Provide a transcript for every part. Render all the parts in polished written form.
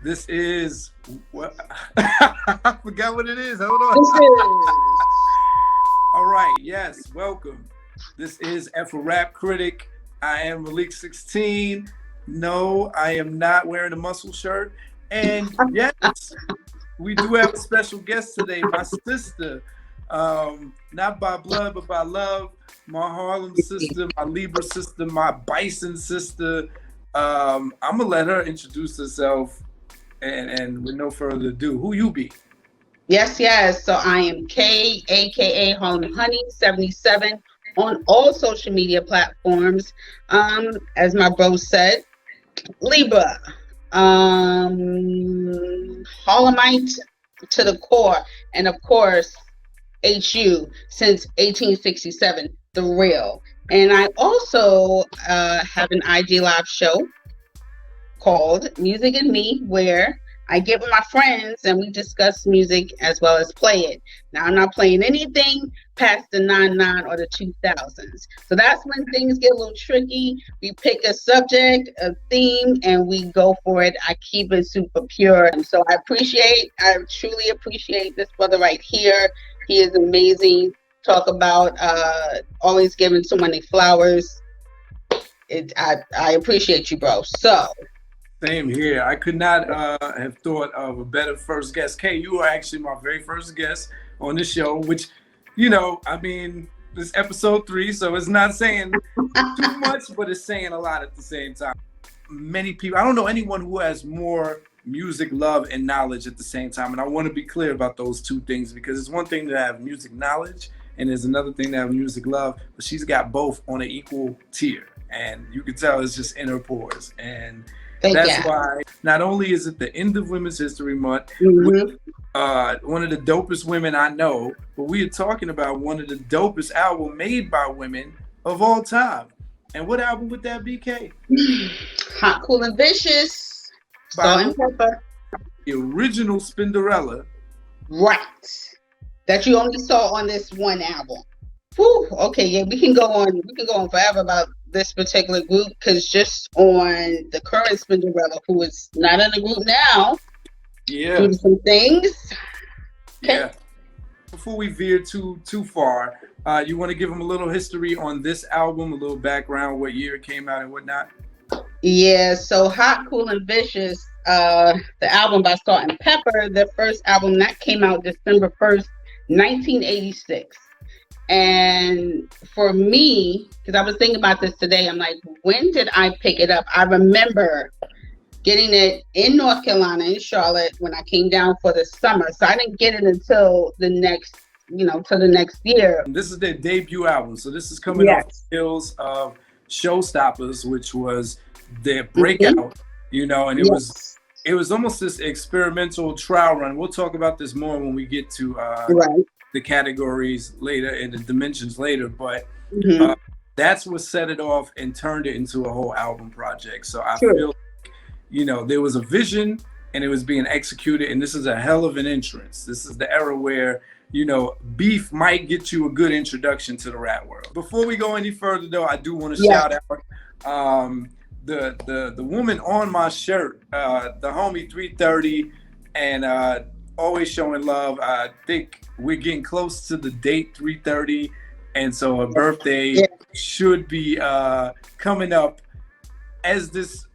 This is what I forgot what it is. Hold on. This is All right, yes, welcome. This is F a Rap Critic. I am Malik 16. No, I am not wearing a muscle shirt. And yes, we do have a special guest today, my sister. Not by blood, but by love. My Harlem sister, my Libra sister, my Bison sister. I'm gonna let her introduce herself. And with no further ado, who you be? yes. So I am Kay, aka Harlem Honey 77, on all social media platforms. As my bro said, Libra, Harlemite to the core, and of course HU since 1867, the real. And I also have an IG live show called Music and Me, where I get with my friends and we discuss music as well as play it. Now, I'm not playing anything past the 99 or the 2000s. So that's when things get a little tricky. We pick a subject, a theme, and we go for it. I keep it super pure. And so I truly appreciate this brother right here. He is amazing. Talk about always giving so many flowers. I appreciate you, bro. So Same here. I could not have thought of a better first guest. Kay, you are actually my very first guest on the show, which, this is episode 3, so it's not saying too much, but it's saying a lot at the same time. Many people, I don't know anyone who has more music love and knowledge at the same time, and I want to be clear about those two things, because it's one thing to have music knowledge, and there's another thing to have music love, but she's got both on an equal tier, and you can tell it's just in her pores. And that's why not only is it the end of Women's History Month, with, one of the dopest women I know, but we are talking about one of the dopest albums made by women of all time. And what album would that be, Kay? Hot, Cool, and Vicious. Salt-N-Pepa. The original Spinderella. Right. That you only saw on this one album. Whew, okay, yeah, we can go on forever about this particular group, because just on the current Spinderella, who is not in the group now, due to some things. Okay. Yeah. Before we veer too far, you want to give them a little history on this album, a little background, what year it came out and whatnot? Yeah, so Hot, Cool, and Vicious, the album by Salt-N-Pepa, the first album that came out December 1st, 1986. And for me, because I was thinking about this today, I'm like, when did I pick it up? I remember getting it in North Carolina, in Charlotte, when I came down for the summer. So I didn't get it until the next year. This is their debut album. So this is coming off the heels of Showstoppers, which was their breakout, and it was almost this experimental trial run. We'll talk about this more when we get to the categories later and the dimensions later, but that's what set it off and turned it into a whole album project. So I feel like, there was a vision and it was being executed, and this is a hell of an entrance. This is the era where, beef might get you a good introduction to the rap world. Before we go any further though, I do want to shout out the woman on my shirt, the homie 330, and always showing love. I think we're getting close to the date 330, and so her birthday should be coming up as this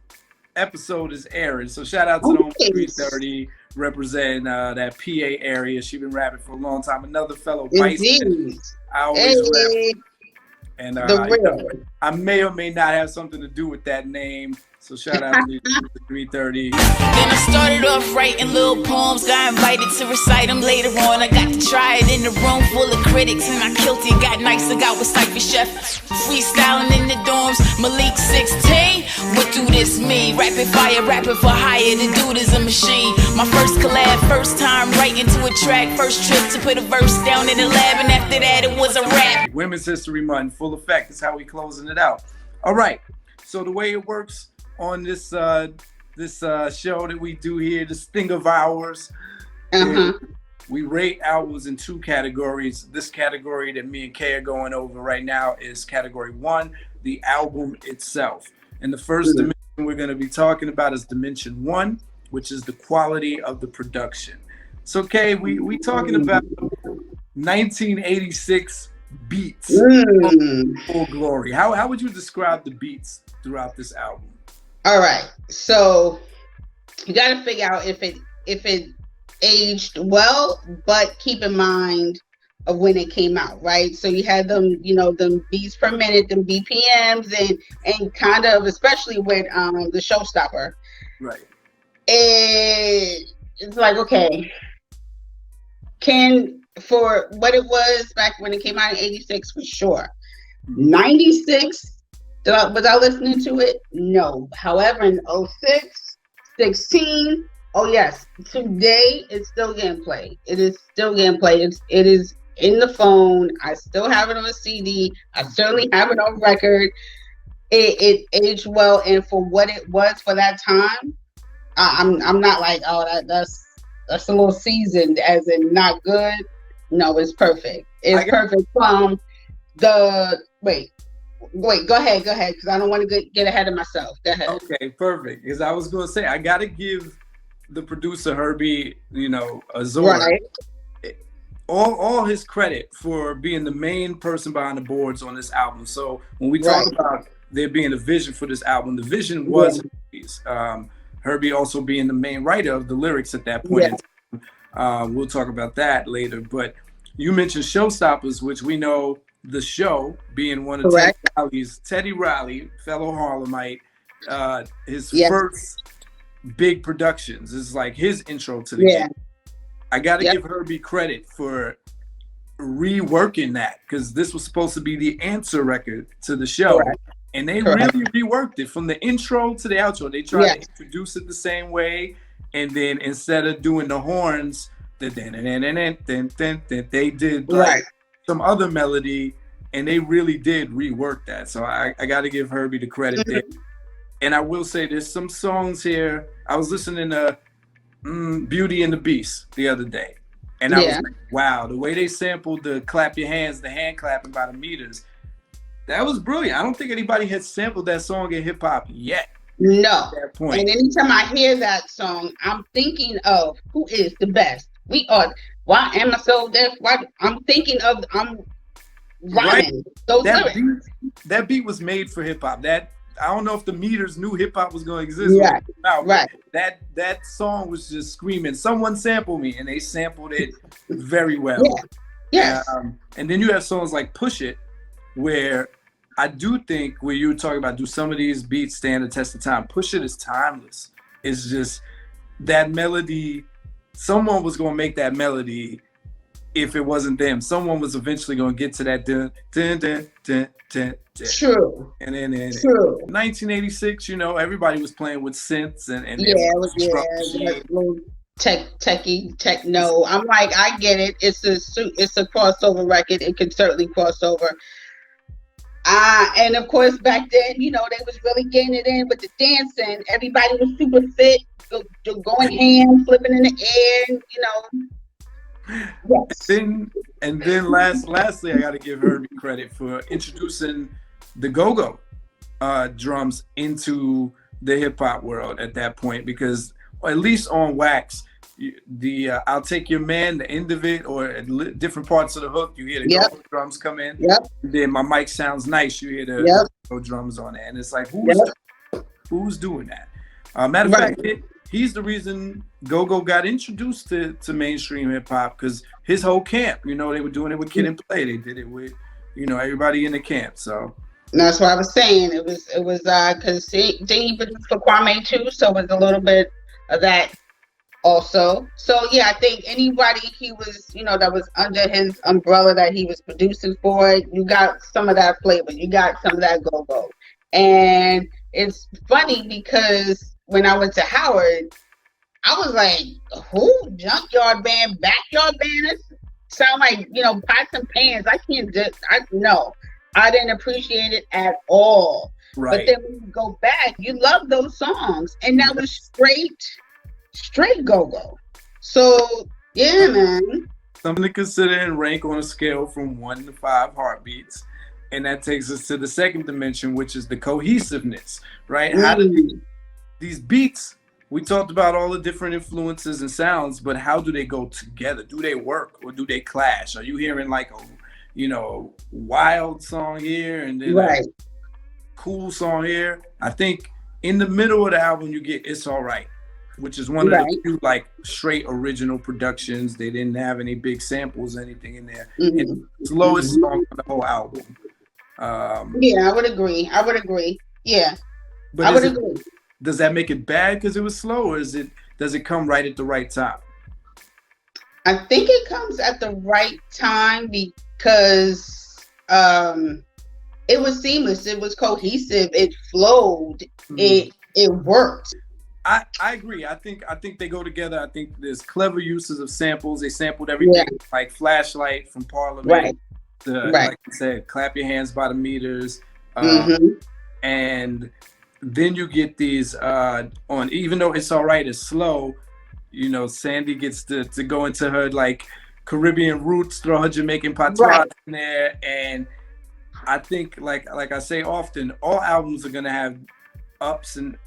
episode is airing. So shout out to the homie 330, representing that PA area. She's been rapping for a long time. Another fellow Bison. I always rap. And I may or may not have something to do with that name. So shout out to 330. Then I started off writing little poems, got invited to recite them later on. I got to try it in a room full of critics, and I killed it, got nice, I got with Cypher Chef. Freestyling in the dorms, Malik 16. What do this mean? Rapid fire, rapping for hire, the dude is a machine. My first collab, first time writing to a track, first trip to put a verse down in the lab, and after that it was a rap. Women's History Month, full effect is how we closing it out. All right, so the way it works on this show that we do here, this thing of ours, we rate albums in 2 categories. This category that me and Kay are going over right now is category 1, the album itself. And the first dimension we're going to be talking about is dimension 1, which is the quality of the production. So, Kay, we talking about 1986 beats full glory. How would you describe the beats throughout this album? All right, so you got to figure out if it aged well, but keep in mind of when it came out, right? So you had them, them beats per minute, them BPMs, and kind of, especially with the Showstopper, right? It's like, okay, for what it was back when it came out in 86, for sure. 96, was I listening to it? No. However, in 06, 16, oh yes, today it's still getting played. It is still getting played. It is in the phone. I still have it on a CD. I certainly have it on record. It aged well, and for what it was for that time, I'm not like, oh, that's a little seasoned, as in not good. No, it's perfect. It's perfect from the wait, go ahead, because I don't want to get ahead of myself. Go ahead. Okay, perfect. Because I was going to say, I got to give the producer Herbie, Azor, right, all his credit for being the main person behind the boards on this album. So when we talk about there being a vision for this album, the vision was Herbie's. Herbie also being the main writer of the lyrics at that point. We'll talk about that later. But you mentioned Showstoppers, which we know the show being one of Teddy Riley, fellow Harlemite, his first big productions. This is like his intro to the game. I got to give Herbie credit for reworking that, because this was supposed to be the answer record to the show. And they really reworked it from the intro to the outro. They tried to introduce it the same way. And then instead of doing the horns, they did like some other melody, and they really did rework that. So I got to give Herbie the credit there. And I will say there's some songs here. I was listening to Beauty and the Beast the other day. And I was like, wow, the way they sampled the clap your hands, the hand clapping by the meters, that was brilliant. I don't think anybody had sampled that song in hip hop yet. No. And anytime I hear that song, I'm thinking of who is the best. Why am I so deaf? I'm thinking of, I'm rhyming those lyrics. That beat was made for hip hop. I don't know if the meters knew hip hop was going to exist. That song was just screaming, someone sample me, and they sampled it very well. And then you have songs like Push It, where I do think, where you were talking about, do some of these beats stand the test of time? Push It is timeless. It's just that melody. Someone was going to make that melody if it wasn't them. Someone was eventually going to get to that dun, dun, dun, dun, dun, dun. True. And then 1986, everybody was playing with synths and techno. I'm like, I get it. It's a crossover record. It can certainly cross over. And of course, back then, they was really getting it in with the dancing. Everybody was super fit, going ham, flipping in the air, And then lastly, I got to give Herbie credit for introducing the go-go drums into the hip hop world at that point, because at least on Wax, the I'll Take Your Man, the end of it, or at different parts of the hook, you hear the go-go drums come in. Then My Mic Sounds Nice, you hear the go-go drums on it, and it's like, who's doing that? Matter of fact, he's the reason go-go got introduced to mainstream hip hop, because his whole camp, they were doing it with Kid and Play. They did it with, everybody in the camp. So that's what I was saying. It was because they produced for Kwame too, so it was a little bit of that also. So I think anybody he was, that was under his umbrella that he was producing for, you got some of that flavor, you got some of that go-go. And it's funny because when I went to Howard, I was like, who? Junkyard Band, Backyard Band? It sound like, pots and pans. I didn't appreciate it at all. But then when you go back, you love those songs. And that was straight go-go. So, man. Something to consider and rank on a scale from 1 to 5 heartbeats. And that takes us to the second dimension, which is the cohesiveness, right? How do these beats we talked about all the different influences and sounds, but how do they go together? Do they work or do they clash? Are you hearing like a, wild song here and then a cool song here? I think in the middle of the album you get It's Alright, which is one of the few like straight original productions. They didn't have any big samples, anything in there. And slowest song on the whole album. I would agree. Yeah, but I would agree. Does that make it bad because it was slow, or does it come right at the right time? I think it comes at the right time because it was seamless, it was cohesive, it flowed, it worked. I agree. I think they go together. I think there's clever uses of samples. They sampled everything like Flashlight from Parliament. Like I said, Clap Your Hands by the Meters. And then you get these on, even though It's Alright is slow, Sandy gets to go into her like Caribbean roots, throw her Jamaican patois in there. And I think like I say often, all albums are gonna have ups and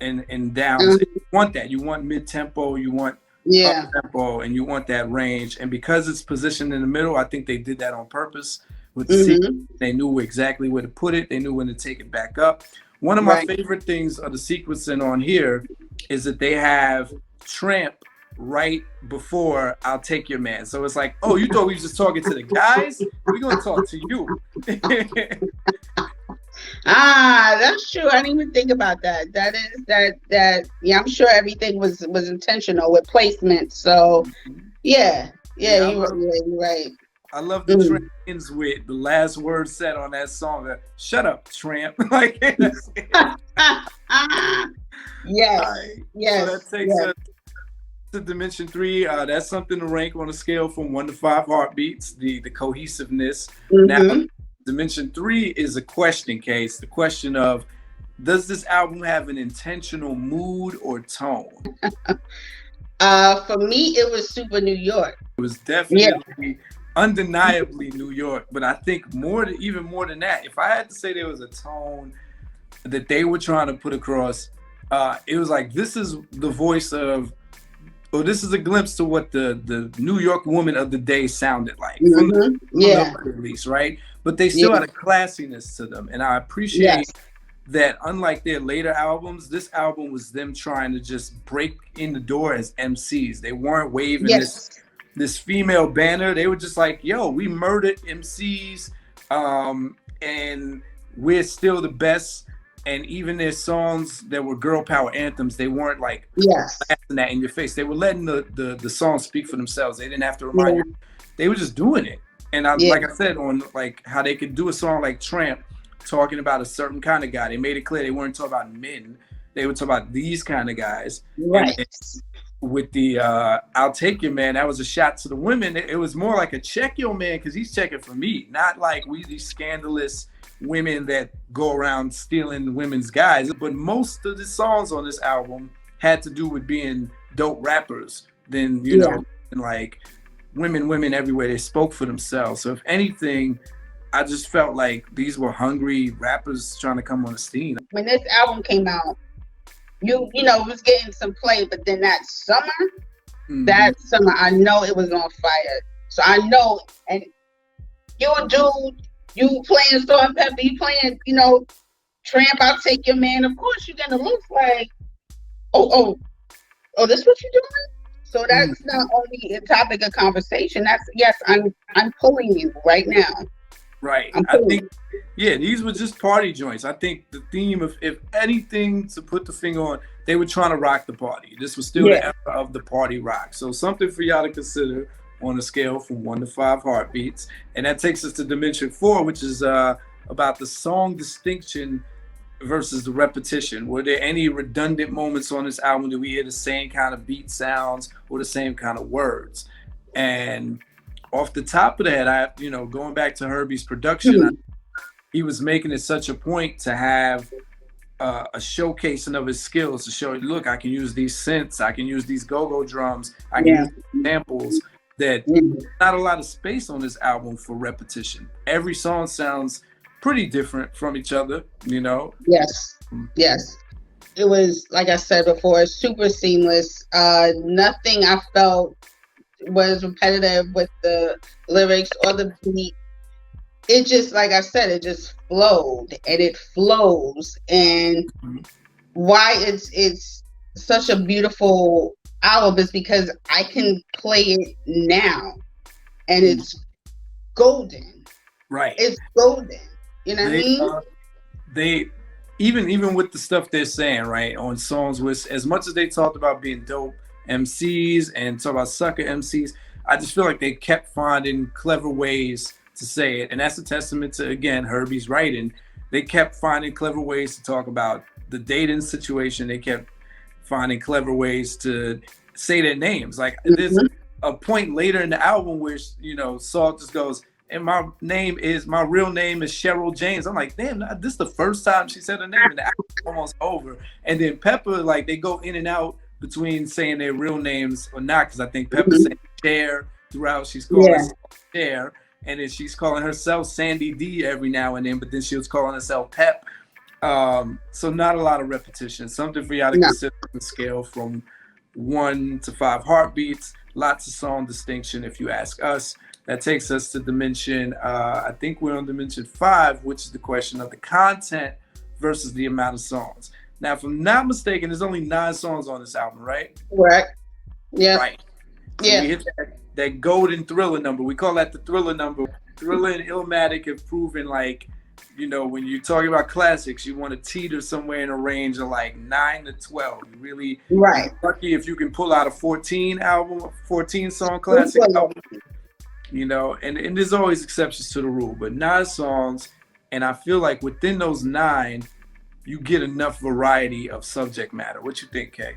downs. You want that. You want mid-tempo, you want up-tempo, and you want that range. And because it's positioned in the middle, I think they did that on purpose with the sequence. They knew exactly where to put it. They knew when to take it back up. One of my favorite things of the sequencing on here is that they have Tramp right before I'll Take Your Man. So it's like, oh, you thought we were just talking to the guys? We're going to talk to you. That's true. I didn't even think about that. Yeah, I'm sure everything was intentional with placement. So you're right. I love the Tramp ends with the last word said on that song. Shut up, Tramp. Like, yes. Yes. So that takes us to Dimension 3. That's something to rank on a scale from 1 to 5 heartbeats. The cohesiveness. Now, Dimension 3 is a question case. The question of, does this album have an intentional mood or tone? For me, it was super New York. It was definitely, undeniably New York. But I think even more than that, if I had to say there was a tone that they were trying to put across, it was like, this is the voice of, or this is a glimpse to what the New York woman of the day sounded like. From the at least, right? But they still had a classiness to them. And I appreciate that, unlike their later albums, this album was them trying to just break in the door as MCs. They weren't waving this female banner. They were just like, yo, we murdered MCs, and we're still the best. And even their songs that were girl power anthems, they weren't like blasting that in your face. They were letting the songs speak for themselves. They didn't have to remind you. They were just doing it. And like I said, on like how they could do a song like Tramp, talking about a certain kind of guy. They made it clear they weren't talking about men. They were talking about these kind of guys. Right. And with the I'll Take Your Man, that was a shot to the women. It was more like a check your man because he's checking for me. Not like we these scandalous women that go around stealing women's guys. But most of the songs on this album had to do with being dope rappers. Then, you know, and like women everywhere. They spoke for themselves. So if anything, I just felt like these were hungry rappers trying to come on the scene. When this album came out, you know, it was getting some play, but then that summer, I know it was on fire. So I know, and you a dude, you playing Salt-N-Pepa, you playing, you know, Tramp, I'll Take Your Man. Of course, you're gonna look like, oh, this what you're doing? So that's not only a topic of conversation. That's I'm pulling you right now. Right. I think, these were just party joints. I think the theme of, if anything to put the finger on, they were trying to rock the party. This was still the era of the party rock. So something for y'all to consider on a scale from 1 to 5 heartbeats. And that takes us to Dimension 4, which is about the song distinction versus the repetition. Were there any redundant moments on this album? Did we hear the same kind of beat sounds or the same kind of words? And off the top of that, going back to Herbie's production, he was making it such a point to have a showcasing of his skills to show, look, I can use these synths, I can use these go-go drums, I can use samples. That not a lot of space on this album for repetition. Every song sounds pretty different from each other, you know? Yes. it was, like I said before, super seamless. Nothing I felt was repetitive with the lyrics or the beat. It just, like I said, it just flowed, and it flows. And why it's such a beautiful album is because I can play it now, and it's golden. Right. It's golden. You know what I mean? They even with the stuff they're saying, right, on songs, with as much as they talked about being dope MCs and talk about sucker MCs, I just feel like they kept finding clever ways to say it. And that's a testament to, again, Herbie's writing. They kept finding clever ways to talk about the dating situation. They kept finding clever ways to say their names. Like there's a point later in the album where, you know, Salt just goes, and my real name is Cheryl James. I'm like, damn, this is the first time she said her name, and the album's almost over. And then Peppa, like, they go in and out between saying their real names or not, because I think Peppa's saying Cher throughout. She's calling herself Cher, and then she's calling herself Sandy D every now and then, but then she was calling herself Pep. So not a lot of repetition. Something for y'all to consider on the scale from 1 to 5 heartbeats. Lots of song distinction, if you ask us. That takes us to dimension, I think we're on dimension 5, which is the question of the content versus the amount of songs. Now, if I'm not mistaken, there's only 9 songs on this album, right? Correct. Yeah. Right. So we hit that golden Thriller number. We call that the Thriller number. Thriller and Illmatic have proven, like, you know, when you're talking about classics, you want to teeter somewhere in a range of like 9 to 12. You really lucky if you can pull out a 14 song classic album. You know, and there's always exceptions to the rule, but 9 songs, and I feel like within those 9, you get enough variety of subject matter. What you think, Kay?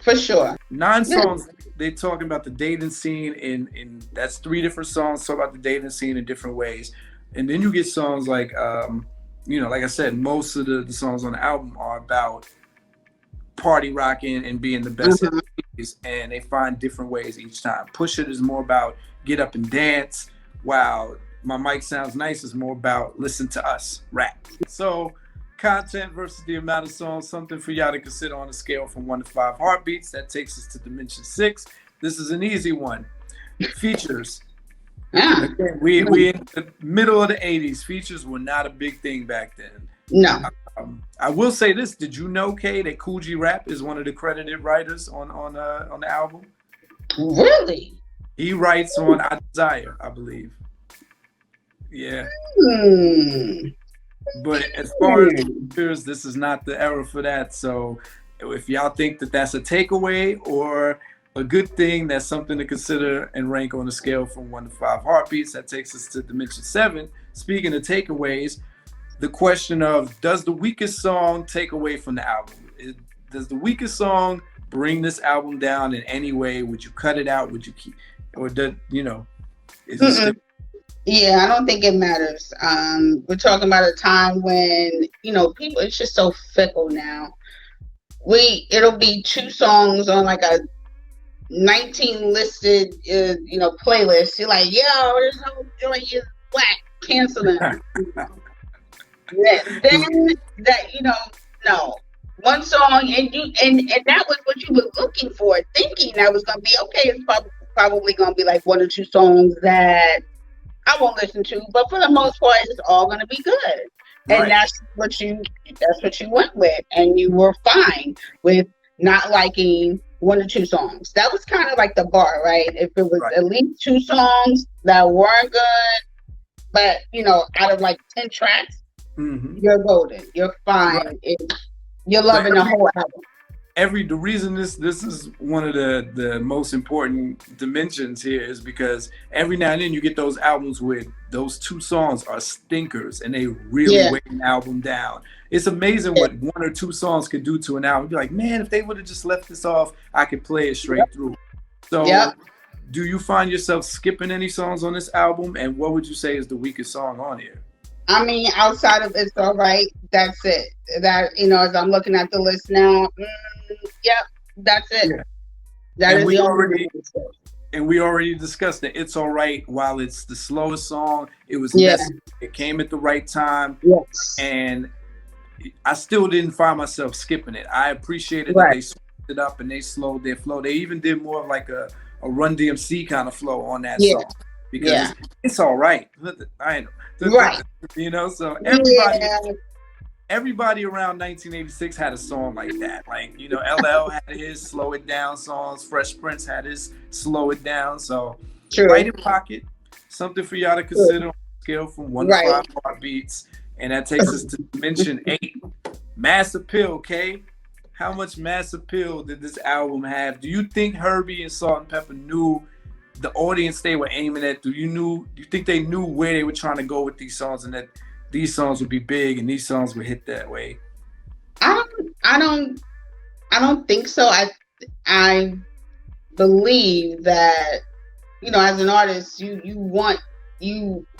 For sure. 9 songs, they talking about the dating scene, in that's 3 different songs talk about the dating scene in different ways. And then you get songs like, you know, like I said, most of the songs on the album are about party rocking and being the best at it, and they find different ways each time. Push It is more about get up and dance, while My Mic Sounds Nice is more about listen to us rap. So content versus the amount of songs, something for y'all to consider on a scale from 1 to 5 heartbeats. That takes us to dimension 6. This is an easy one. Features. Again, we in the middle of the 80s. Features were not a big thing back then. No. I will say this. Did you know, Kay, that Kool G Rap is one of the credited writers on the album? Really? He writes on I Desire, I believe. Yeah. But as far as features, this is not the era for that. So if y'all think that that's a takeaway or a good thing, that's something to consider and rank on a scale from 1 to 5 heartbeats. That takes us to dimension 7. Speaking of takeaways, the question of, does the weakest song take away from the album? Does the weakest song bring this album down in any way? Would you cut it out? Would you keep, or did, you know, is it still? Yeah, I don't think it matters. We're talking about a time when, you know, people, it's just so fickle now. It'll be 2 songs on like a 19 listed, you know, playlist. You're like, yo, this whole joint is whack, cancel it. Then that, you know, no. One song, and that was what you were looking for, thinking that was gonna be okay. It's probably gonna be like 1 or 2 songs that I won't listen to, but for the most part, it's all gonna be good. And that's what you went with, and you were fine with not liking 1 or 2 songs. That was kind of like the bar, right? If it was at least 2 songs that weren't good, but you know, out of like 10 tracks, you're golden. You're fine. You're loving the whole album. The reason this is one of the most important dimensions here is because every now and then you get those albums where those 2 songs are stinkers and they really weigh an album down. It's amazing what 1 or 2 songs could do to an album. You're like, man, if they would have just left this off, I could play it straight through. So do you find yourself skipping any songs on this album? And what would you say is the weakest song on here? I mean, outside of It's Alright, that's it. That, you know, as I'm looking at the list now, that's it. Yeah. That and is we the already discussed that It's Alright, while it's the slowest song, it was it came at the right time. Yes. And I still didn't find myself skipping it. I appreciated that they switched it up and they slowed their flow. They even did more of like a Run DMC kind of flow on that song, because it's all right. You know, so everybody around 1986 had a song like that. Like, you know, LL had his Slow It Down songs. Fresh Prince had his Slow It Down. So right in pocket, something for y'all to consider on a scale from 1 to 5 heartbeats. And that takes us to dimension 8. Mass appeal, Kay. How much mass appeal did this album have? Do you think Herbie and Salt-N-Pepa knew the audience they were aiming at? Do you think they knew where they were trying to go with these songs, and that these songs would be big and these songs would hit that way? I don't think so. I believe that, you know, as an artist, you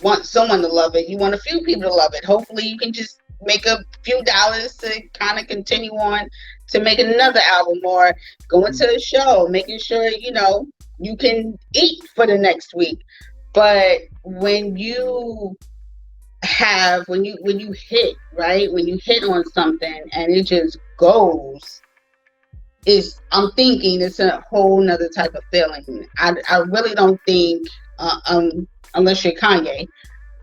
want someone to love it. You want a few people to love it. Hopefully you can just make a few dollars to kind of continue on to make another album, or going to a show, making sure, you know, you can eat for the next week. But when you hit, right? When you hit on something and it just goes, I'm thinking it's a whole nother type of feeling. I really don't think, unless you're Kanye,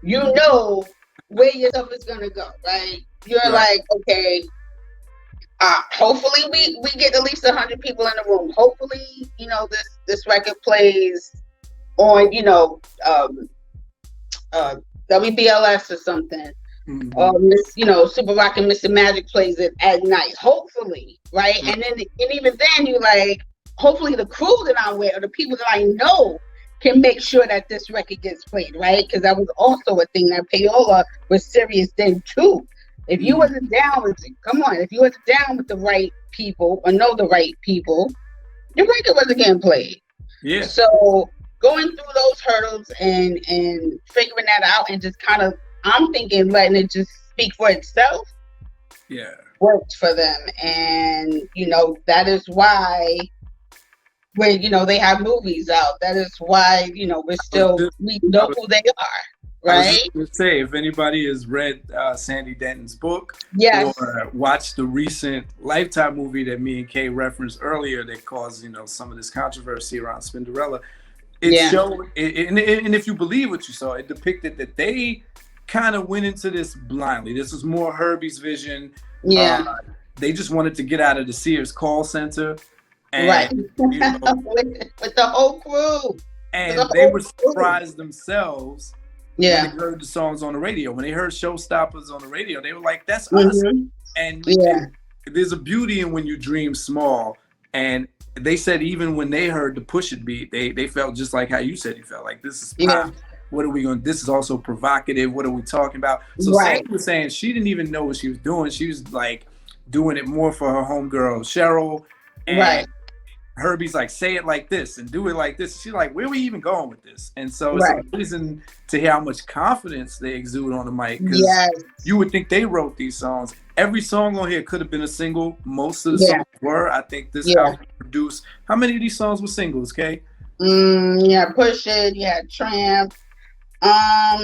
you know where your stuff is gonna go, right? You're like, okay, hopefully we get at least 100 people in the room. Hopefully, you know, this record plays on, you know, WBLS or something. You know, Super Rock and Mr. Magic plays it at night. Hopefully, right? And even then, you like, hopefully the crew that I'm with, or the people that I know, can make sure that this record gets played, right? Because that was also a thing that Payola was serious then too. If you wasn't down with it, if you wasn't down with the right people or know the right people, your record wasn't getting played. Yeah. So going through those hurdles and figuring that out, and just kind of, I'm thinking letting it just speak for itself. Yeah. Worked for them. And, you know, that is why, when, you know, they have movies out, that is why, you know, we know who they are, right? I was just gonna say, if anybody has read Sandy Denton's book, or watched the recent Lifetime movie that me and Kay referenced earlier that caused, you know, some of this controversy around Spinderella, it showed, and if you believe what you saw, it depicted that they kind of went into this blindly. This was more Herbie's vision. They just wanted to get out of the Sears call center. And, you know, with the whole crew. And they were surprised themselves when they heard the songs on the radio. When they heard Showstoppers on the radio, they were like, that's us. And there's a beauty in when you dream small. And they said even when they heard the Push It beat, they felt just like how you said you felt. Like, this is pop. What are we going to, this is also provocative. What are we talking about? So Sandy was saying she didn't even know what she was doing. She was like doing it more for her homegirl, Cheryl. And Herbie's like, say it like this and do it like this. She's like, where are we even going with this? And so it's amazing to hear how much confidence they exude on the mic. Because you would think they wrote these songs. Every song on here could have been a single. Most of the songs were. I think this album produced. How many of these songs were singles, Kay? Push It. You had Tramp. My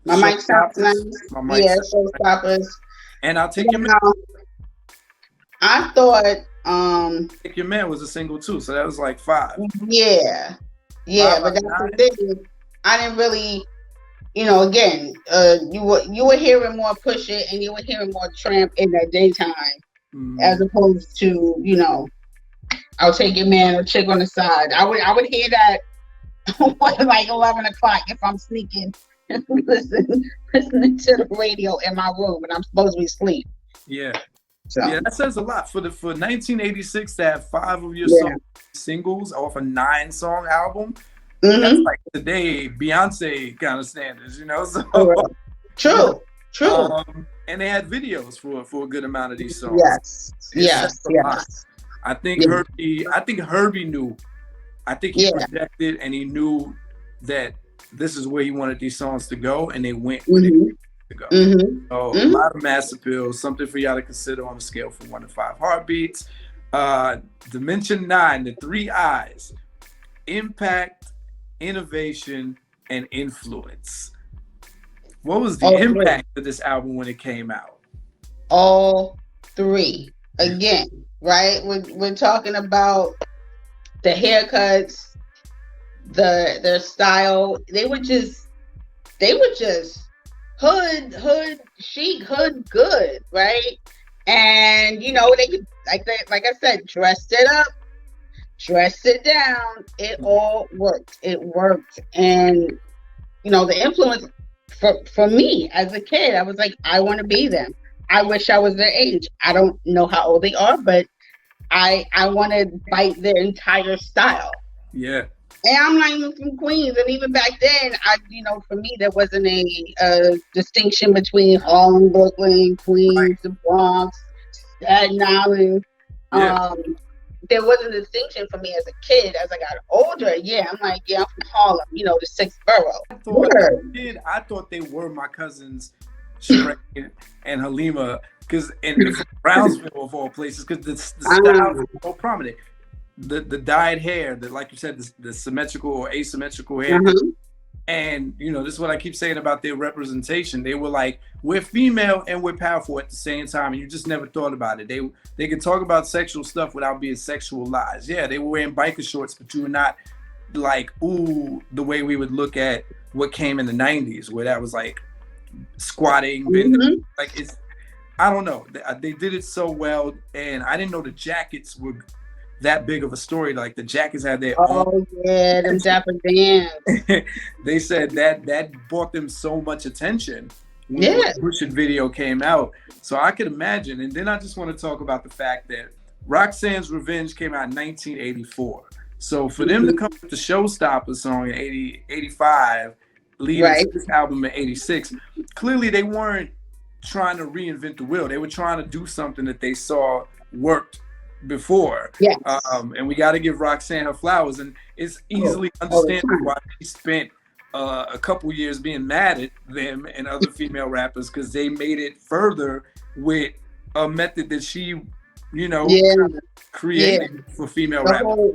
Mic Sounds Nice. Showstoppers. And I'll Take Your Man. I thought Take Your Man was a single too, so that was like 5. But that's the thing. I didn't really, you know, again, you were hearing more Push It and you were hearing more Tramp in the daytime, as opposed to, you know, I'll Take Your Man or Chick on the Side. I would hear that like 11 o'clock if I'm sneaking and listening to the radio in my room and I'm supposed to be asleep. So. Yeah, that says a lot for 1986 to have 5 of your songs singles off a 9-song album. That's like today Beyonce kind of standards, you know. So true. And they had videos for a good amount of these songs. Yes. I think Herbie knew. I think he projected and he knew that this is where he wanted these songs to go, and they went with it. To go. So a lot of mass appeal, something for y'all to consider on a scale from 1 to 5 heartbeats. Dimension 9, the 3 I's: impact, innovation, and influence. What was the impact of this album when it came out? all three. Again, right? We're talking about the haircuts, their style. They were just hood chic, hood good, right? And they could, like I said, dressed it up, dressed it down. It all worked. It worked. And the influence for me as a kid, I was like, I want to be them. I wish I was their age. I don't know how old they are, but I want to bite their entire style. Yeah. And I'm not even from Queens, and even back then, for me, there wasn't a distinction between Harlem, Brooklyn, Queens, right, the Bronx, Staten Island. Yeah. There wasn't a distinction for me as a kid. As I got older, I'm like, I'm from Harlem, the sixth borough. I thought they were my cousins, Shrek and Halima, because in Brownsville of all places, because the style is so prominent. The dyed hair, like you said, the symmetrical or asymmetrical hair. Mm-hmm. And this is what I keep saying about their representation. They were like, we're female and we're powerful at the same time, and you just never thought about it. They could talk about sexual stuff without being sexualized. Yeah, they were wearing biker shorts, but you were not like, ooh, the way we would look at what came in the 90s, where that was like squatting, mm-hmm. like I don't know. They did it so well, and I didn't know the jackets were that big of a story. Like the jackets had their own. Yeah, them Dapper Dans. They said that brought them so much attention when the Bushit video came out. So I could imagine. And then I just want to talk about the fact that Roxanne's Revenge came out in 1984. So for them to come with the Showstopper song in 85, leading to this album in 86, clearly they weren't trying to reinvent the wheel. They were trying to do something that they saw worked before. Yes. And we got to give Roxanne her flowers, and it's easily understandable why she spent a couple years being mad at them and other female rappers, because they made it further with a method that she created for female rappers.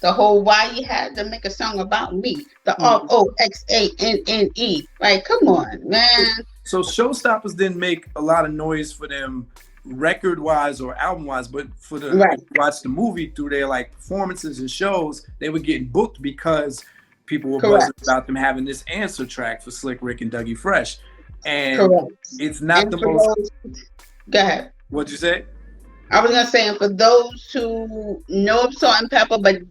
The whole why you had to make a song about me, the ROXANNE, like, come on, man. So Showstoppers didn't make a lot of noise for them record wise or album wise, but for watch the movie through their like performances and shows, they were getting booked because people were buzzing about them having this answer track for Slick Rick and Dougie Fresh. And it's not the most. Go ahead. What'd you say? I was gonna say, and for those who know of Salt-N-Pepa but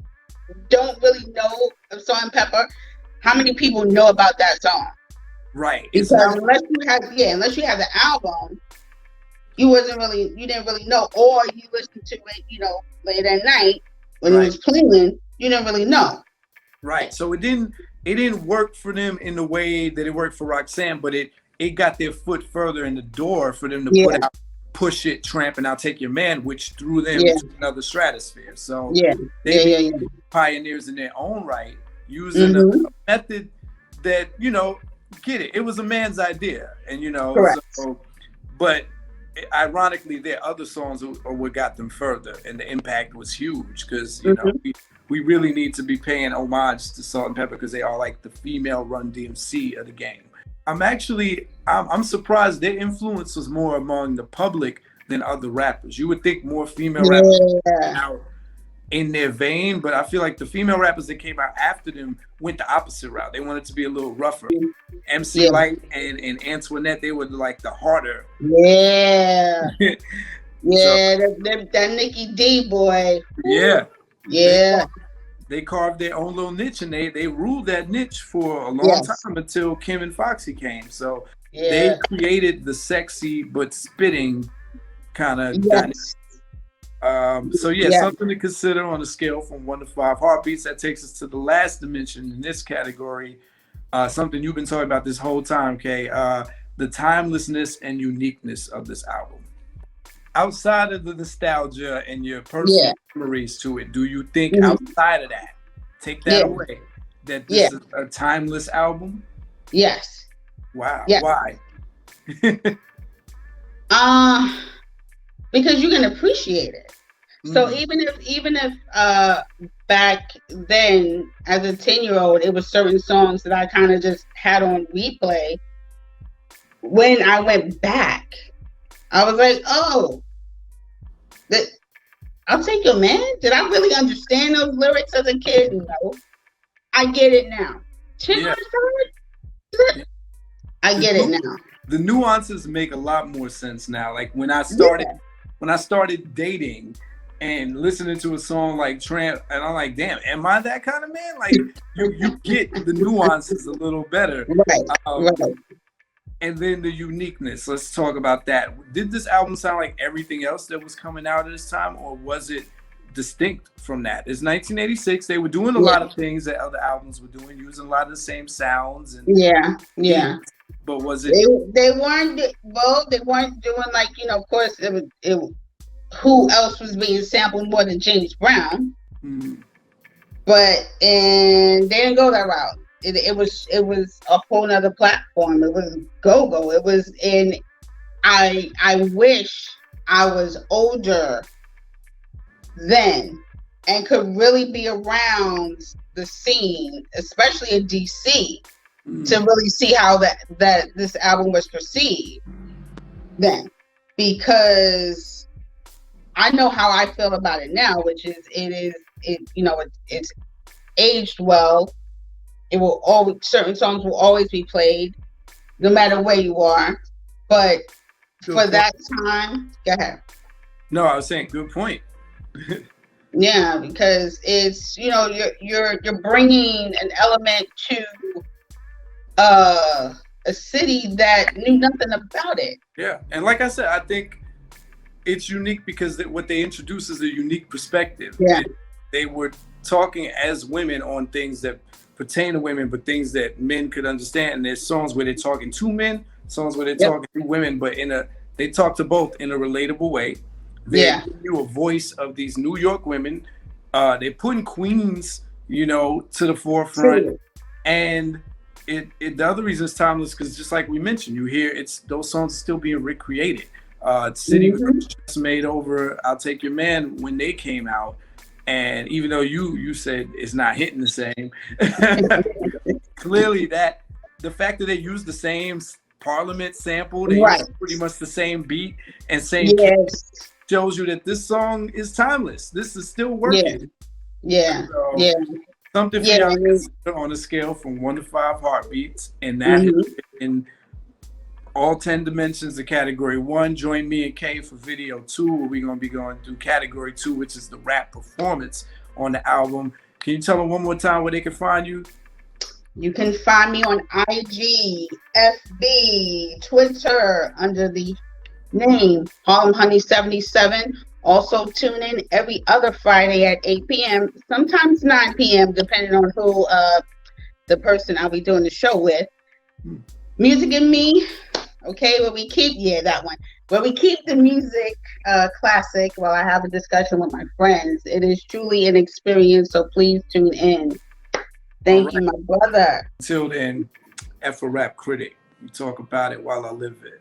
don't really know of Salt-N-Pepa, how many people know about that song? Right. Because unless you have the album, you didn't really know, or you listened to it, late at night when it was playing, you didn't really know. Right. So it didn't work for them in the way that it worked for Roxanne, but it got their foot further in the door for them to put out Push It, Tramp, and I'll Take Your Man, which threw them into another stratosphere. So they were pioneers in their own right, using a method that, get it. It was a man's idea, and but ironically, their other songs are what got them further, and the impact was huge because we really need to be paying homage to Salt-N-Pepa because they are like the female Run DMC of the game. I'm surprised their influence was more among the public than other rappers. You would think more female rappers came out in their vein, but I feel like the female rappers that came out after them went the opposite route. They wanted to be a little rougher. MC Light and Antoinette, they were like the harder. Yeah. That Nikki D boy. Yeah. They carved their own little niche, and they ruled that niche for a long time until Kim and Foxy came. So they created the sexy but spitting kind of dynamic. Something to consider on a scale from 1 to 5 heartbeats. That takes us to the last dimension in this category. Something you've been talking about this whole time, Kay. The timelessness and uniqueness of this album. Outside of the nostalgia and your personal memories to it, do you think outside of that, take that away, that this is a timeless album? Yes. Wow. Yes. Why? Because you can appreciate it. So even if back then as a 10-year-old, it was certain songs that I kind of just had on replay, when I went back I was like, oh, that I'll take your man. Did I really understand those lyrics as a kid? No. I get it now. Yeah. I get it now. The nuances make a lot more sense now. Like when I started dating and listening to a song like Tramp, and I'm like, damn, am I that kind of man? Like you get the nuances a little better. Right. Right. And then the uniqueness. Let's talk about that. Did this album sound like everything else that was coming out at this time, or was it distinct from that? It's 1986. They were doing a lot of things that other albums were doing, using a lot of the same sounds. And yeah. But was it? They weren't. Well, they weren't doing like, you know. Of course, who else was being sampled more than James Brown? Mm-hmm. And they didn't go that route. It was a whole nother platform. It was go-go. It was in. I wish I was older then and could really be around the scene, especially in DC, to really see how that this album was perceived then, because I know how I feel about it now, which is it's aged well. It will always, certain songs will always be played, no matter where you are. But for that time, go ahead. No, I was saying, good point. Yeah, because it's, you know, you're bringing an element to a city that knew nothing about it. Yeah, and like I said, I think it's unique because what they introduce is a unique perspective. Yeah, they were talking as women on things that pertain to women, but things that men could understand. And there's songs where they're talking to men, songs where they're talking to women, but they talk to both in a relatable way. They give you a voice of these New York women. They're putting Queens, you know, to the forefront. True. And the other reason it's timeless, because just like we mentioned, you hear those songs are still being recreated. City was just made over I'll Take Your Man when they came out. And even though you said it's not hitting the same, clearly the fact that they use the same Parliament sample, they use pretty much the same beat and same shows you that this song is timeless. This is still working. Yeah. So, something for y'all to consider on a scale from 1 to 5 heartbeats, and that in all 10 dimensions of category 1. Join me and Kay for video 2, where we're going to be going through category 2, which is the rap performance on the album. Can you tell them one more time where they can find you? You can find me on IG, FB, Twitter under the name Harlem Honey 77. Also tune in every other Friday at 8 p.m., sometimes 9 p.m., depending on who the person I'll be doing the show with. Music and Me, okay, where we keep the music classic while I have a discussion with my friends. It is truly an experience, so please tune in. Thank you, my brother. Until then, F a Rap Critic. We talk about it while I live it.